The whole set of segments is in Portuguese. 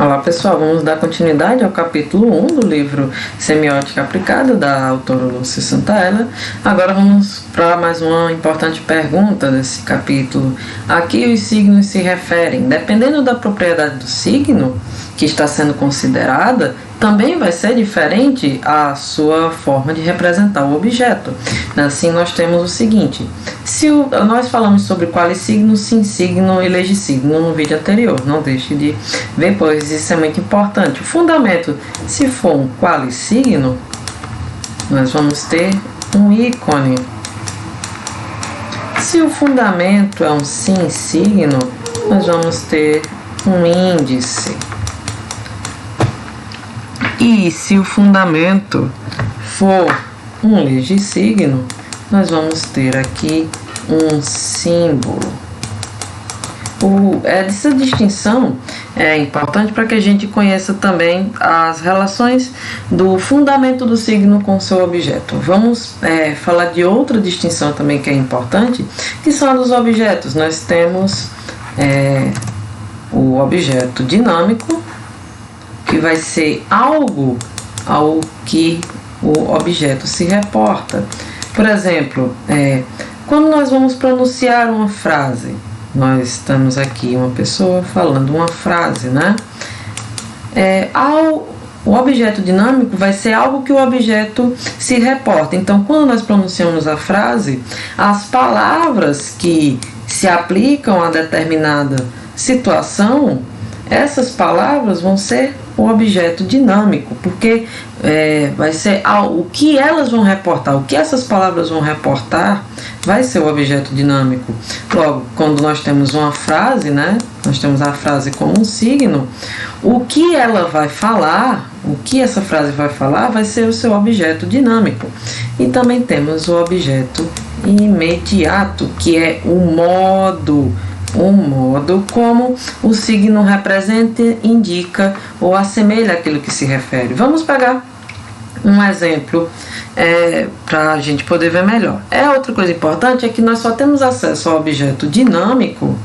Olá pessoal, vamos dar continuidade ao capítulo 1 do livro Semiótica Aplicada, da autora Lúcia Santaella. Agora vamos para mais uma importante pergunta desse capítulo. A que os signos se referem? Dependendo da propriedade do signo que está sendo considerada, também vai ser diferente a sua forma de representar o objeto. Assim, nós temos o seguinte: nós falamos sobre qualisigno, sinsigno e legisigno no vídeo anterior, não deixe de ver, pois isso é muito importante. O fundamento, se for um qualisigno, nós vamos ter um ícone. Se o fundamento é um sinsigno, nós vamos ter um índice. E se o fundamento for um legisigno, nós vamos ter aqui um símbolo. Essa distinção é importante para que a gente conheça também as relações do fundamento do signo com o seu objeto. Vamos falar de outra distinção também que é importante, que são a dos objetos. Nós temos o objeto dinâmico, que vai ser algo ao que o objeto se reporta. Por exemplo, quando nós vamos pronunciar uma frase, nós estamos aqui, uma pessoa falando uma frase, né? O objeto dinâmico vai ser algo que o objeto se reporta. Então, quando nós pronunciamos a frase, as palavras que se aplicam a determinada situação, essas palavras vão ser o objeto dinâmico, porque vai ser o que elas vão reportar, o que essas palavras vão reportar vai ser o objeto dinâmico. Logo, quando nós temos uma frase, né, nós temos a frase como um signo, o que ela vai falar, o que essa frase vai falar, vai ser o seu objeto dinâmico. E também temos o objeto imediato, que é o modo como o signo representa, indica ou assemelha aquilo que se refere. Vamos pegar um exemplo para a gente poder ver melhor. Outra coisa importante é que nós só temos acesso ao objeto dinâmico,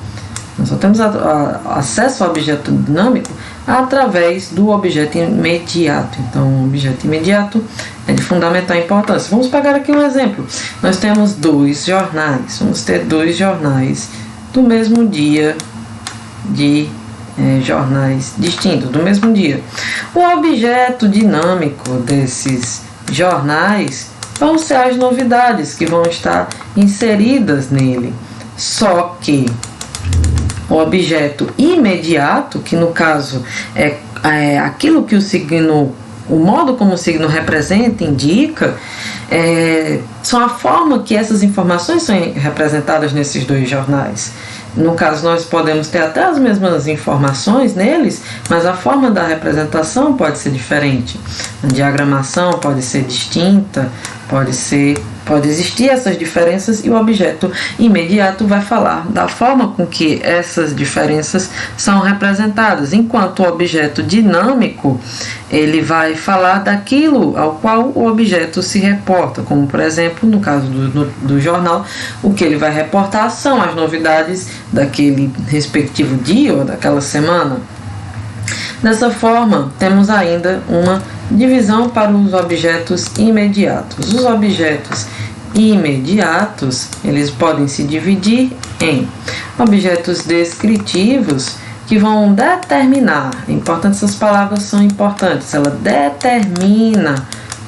nós só temos acesso ao objeto dinâmico através do objeto imediato. Então, o objeto imediato é de fundamental importância. Vamos pegar aqui um exemplo. Nós temos dois jornais, vamos ter dois jornais do mesmo dia, de jornais distintos, do mesmo dia. O objeto dinâmico desses jornais vão ser as novidades que vão estar inseridas nele. Só que o objeto imediato, que no caso é aquilo que o signo, o modo como o signo representa, indica, são a forma que essas informações são representadas nesses dois jornais. No caso, nós podemos ter até as mesmas informações neles, mas a forma da representação pode ser diferente. A diagramação pode ser distinta, pode existir essas diferenças, e o objeto imediato vai falar da forma com que essas diferenças são representadas, enquanto o objeto dinâmico ele vai falar daquilo ao qual o objeto se reporta, como por exemplo no caso do jornal, o que ele vai reportar são as novidades daquele respectivo dia ou daquela semana. Dessa forma, temos ainda uma divisão para os objetos imediatos. Os objetos imediatos, eles podem se dividir em objetos descritivos, que vão determinar, é importante, essas palavras são importantes, ela determina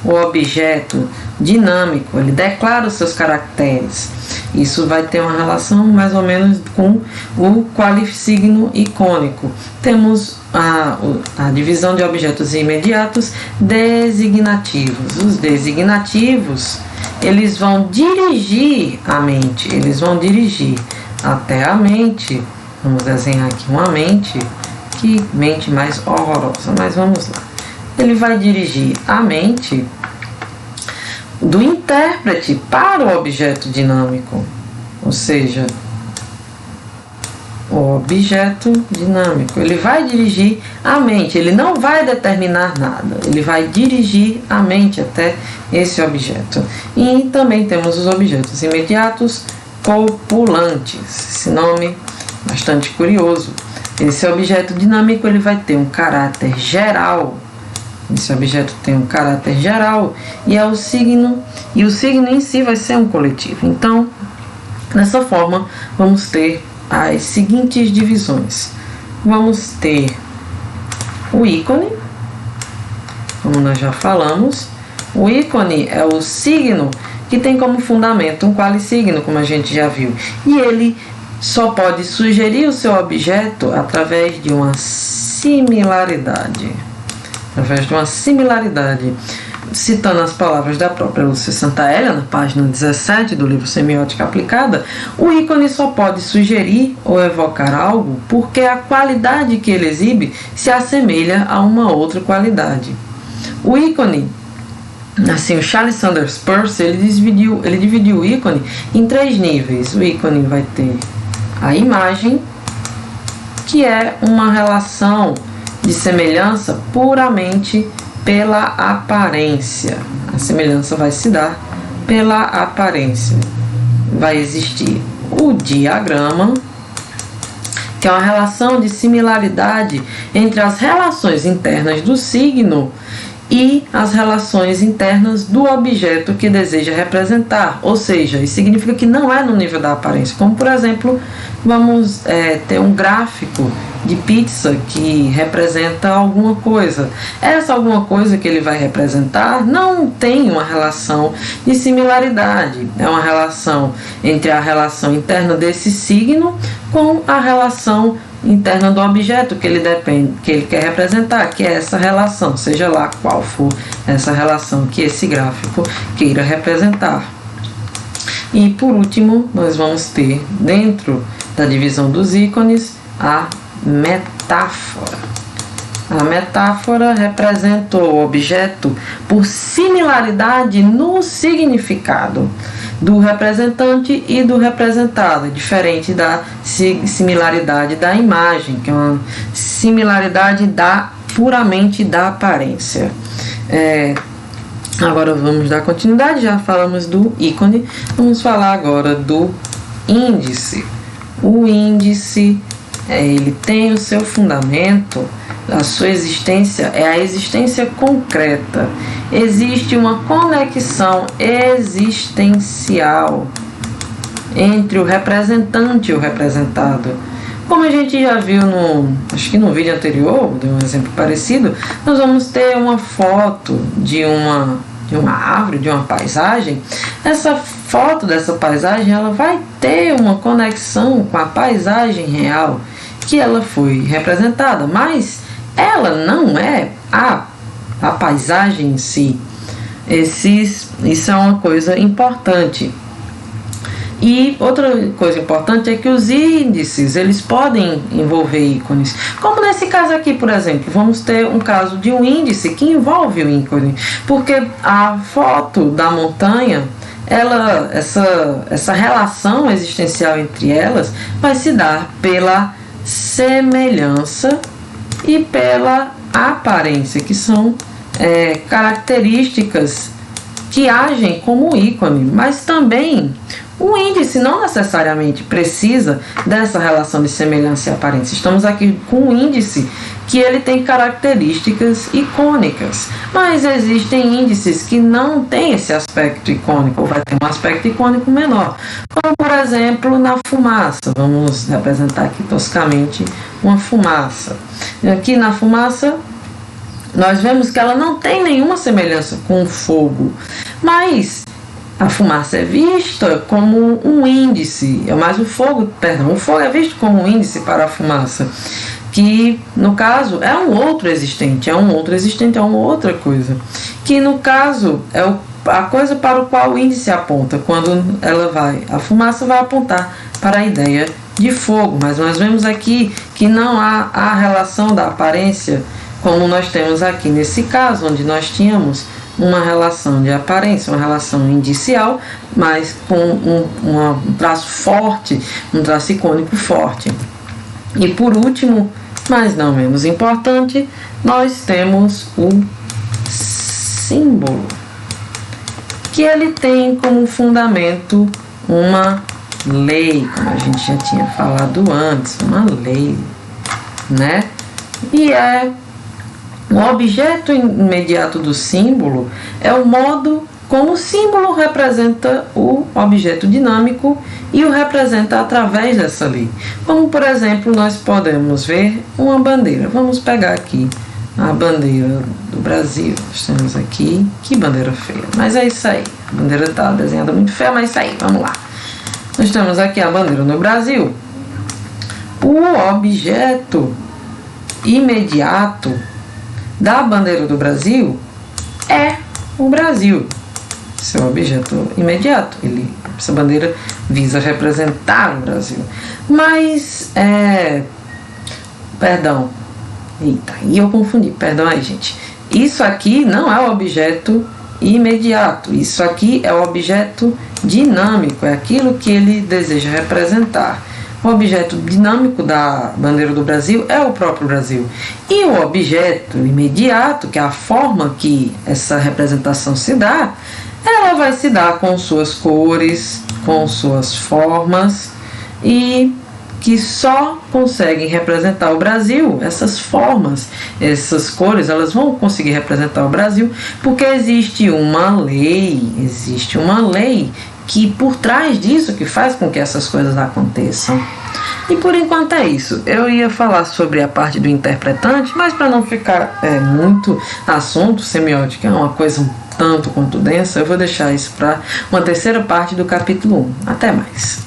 o objeto dinâmico, ele declara os seus caracteres. Isso vai ter uma relação mais ou menos com o qualisigno icônico. Temos a divisão de objetos imediatos designativos. Os designativos, eles vão dirigir a mente, eles vão dirigir até a mente. Vamos desenhar aqui uma mente, que mente mais horrorosa, mas vamos lá. Ele vai dirigir a mente do intérprete para o objeto dinâmico, ou seja, o objeto dinâmico, ele vai dirigir a mente, ele não vai determinar nada, ele vai dirigir a mente até esse objeto. E também temos os objetos imediatos copulantes, esse nome bastante curioso. Esse objeto dinâmico ele vai ter um caráter geral. Esse objeto tem um caráter geral e é o signo, e o signo em si vai ser um coletivo. Então, dessa forma, vamos ter as seguintes divisões. Vamos ter o ícone, como nós já falamos. O ícone é o signo que tem como fundamento um qualisigno, como a gente já viu. E ele só pode sugerir o seu objeto através de uma similaridade. Através de uma similaridade. Citando as palavras da própria Lúcia Santaella, na página 17 do livro Semiótica Aplicada, o ícone só pode sugerir ou evocar algo porque a qualidade que ele exibe se assemelha a uma outra qualidade. O ícone, assim, o Charles Sanders Peirce, ele dividiu o ícone em 3 níveis. O ícone vai ter a imagem, que é uma relação de semelhança puramente pela aparência. A semelhança vai se dar pela aparência. Vai existir o diagrama, que é uma relação de similaridade entre as relações internas do signo e as relações internas do objeto que deseja representar. Ou seja, isso significa que não é no nível da aparência. Como, por exemplo, vamos ter um gráfico de pizza que representa alguma coisa. Essa alguma coisa que ele vai representar não tem uma relação de similaridade. É uma relação entre a relação interna desse signo com a relação interna do objeto que ele quer representar, que é essa relação, seja lá qual for essa relação que esse gráfico queira representar. E por último, nós vamos ter dentro da divisão dos ícones a metáfora. A metáfora representa o objeto por similaridade no significado do representante e do representado, diferente da similaridade da imagem, que é uma similaridade puramente da aparência. Agora vamos dar continuidade, já falamos do ícone, vamos falar agora do índice. O índice, ele tem o seu fundamento, a sua existência é a existência concreta. Existe uma conexão existencial entre o representante e o representado. Como a gente já viu acho que no vídeo anterior, de um exemplo parecido, nós vamos ter uma foto de uma árvore, de uma paisagem. Essa foto dessa paisagem, ela vai ter uma conexão com a paisagem real que ela foi representada, mas ela não é a paisagem em si. Isso é uma coisa importante. E outra coisa importante é que os índices, eles podem envolver ícones. Como nesse caso aqui, por exemplo, vamos ter um caso de um índice que envolve o ícone, porque a foto da montanha, essa relação existencial entre elas vai se dar pela semelhança e pela aparência, que são características que agem como ícone, mas também o índice não necessariamente precisa dessa relação de semelhança e aparência. Estamos aqui com um índice que ele tem características icônicas, mas existem índices que não têm esse aspecto icônico, ou vai ter um aspecto icônico menor, como por exemplo na fumaça. Vamos representar aqui toscamente uma fumaça. Aqui na fumaça nós vemos que ela não tem nenhuma semelhança com o fogo, mas a fumaça é vista como um índice, o fogo é visto como um índice para a fumaça, que no caso é um outro existente, é uma outra coisa, que no caso é a coisa para o qual o índice aponta. Quando a fumaça vai apontar para a ideia de fogo, mas nós vemos aqui que não há a relação da aparência como nós temos aqui nesse caso, onde nós tínhamos uma relação de aparência, uma relação indicial, mas com um traço forte, um traço icônico forte. E por último, mas não menos importante, nós temos o símbolo, que ele tem como fundamento uma lei, como a gente já tinha falado antes, uma lei. né? E o objeto imediato do símbolo é o modo como o símbolo representa o objeto dinâmico e o representa através dessa lei. Como, por exemplo, nós podemos ver uma bandeira. Vamos pegar aqui a bandeira do Brasil. Nós temos aqui, que bandeira feia, mas é isso aí. A bandeira está desenhada muito feia, mas é isso aí, vamos lá. Nós temos aqui a bandeira do Brasil. O objeto imediato da bandeira do Brasil é o Brasil. Esse é o objeto imediato. Essa bandeira visa representar o Brasil. Mas, perdão. Eita, e eu confundi. Perdão aí, gente. Isso aqui não é o objeto imediato. Isso aqui é o objeto dinâmico. É aquilo que ele deseja representar. O objeto dinâmico da bandeira do Brasil é o próprio Brasil. E o objeto imediato, que é a forma que essa representação se dá, ela vai se dar com suas cores, com suas formas, e que só conseguem representar o Brasil, essas formas, essas cores, elas vão conseguir representar o Brasil porque existe uma lei que por trás disso que faz com que essas coisas aconteçam. E por enquanto é isso. Eu ia falar sobre a parte do interpretante, mas para não ficar muito assunto, semiótica é uma coisa um tanto quanto densa, eu vou deixar isso para uma terceira parte do capítulo 1. Até mais.